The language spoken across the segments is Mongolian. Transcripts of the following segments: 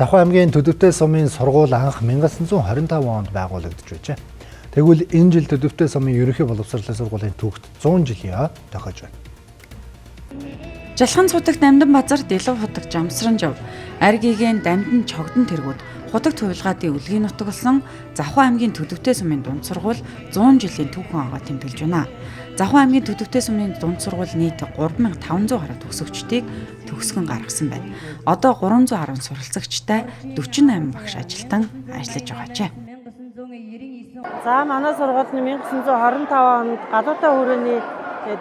Завхан аймгийн Төдөвтэй сумын сургууль анх 1925 онд байгуулагдж байжээ. Тэгвэл энэ жил Төдөвтэй сумын ерөнхий боловсролын сургуулийн түүхт 100 жилийн тохиож байна. Жалхан цутагт Намдан базар Дэлв хотог Жамсранжав, Аргигийн Дамдан Чогдон тэргүүд хотог тувилгаадын үлгийн нутаг болсон Завхан аймгийн Төдөвтэй сумын дунд сургууль 100 жилийн түүхэн агаа тэмдэглэж байна. Завхан аймгийн Төдөвтэй сумын дунд сургууль нийт 3500 гаруй төгсөгчдийг төгсгөн гаргасан байна. Одоо 310 суралцагчтай 48 багш ажилтан ажиллаж байгаач. За манай сургуульд 1925 онд гадуутай хүрээний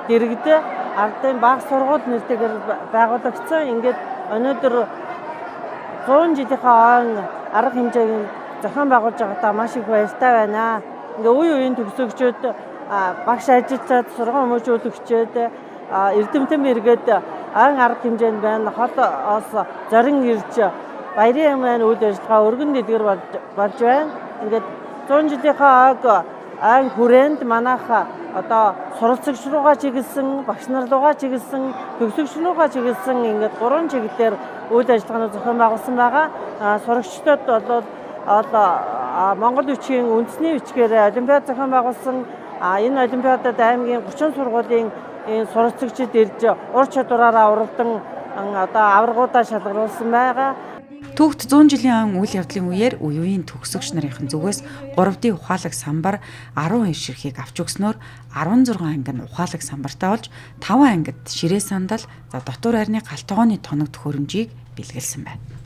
дэргэд ардын баг сургууль нэртэйгээр байгуулагдсан. Ингээд өнөөдөр 100 жилийнхаа арга хэмжээг зохион байгуулж байгаадаа маш их баяртай байна. Ингээ үе үеийн төгсөгчид багш ажилчид сургууль хүмүүжүүлэгчид эрдэмтэн мэргэд арга хэмжээнд байна. Хотоос зорин ирж баярын маань үйл ажиллагаа өргөн дэлгэр болж байна. Ингээд 100 жилийнхаа хүрээнд манайх одоо суралцагч руугаа чиглэсэн, багш нар руугаа чиглэсэн, төгсөгч руугаа чиглэсэн ингээд 3 чиглэлээр үйл ажиллагааны зохион байгуулсан байгаа. Сурагчдад бол Монгол бичгийн үндэсний бичгээр олимпиад зохион байгуулсан. Энэ олимпиадад аймгийн 30 сургуулийн суралцагчид ирж ур чадвараараа уралдан одоо аваргуудаа шалгаруулсан байгаа. Түүхт 100 жилийн үйл явдлын үеэр үе үеийн төгсөгч нарын зүгээс 3D ухаалаг самбар 10 иширхийг авч өгснөөр 16 анги нь ухаалаг самбартай болж 5 ангид ширээ сандал, дотор хайрны галтгооны тоног төхөөрөмжийг бэлгэлсэн байна.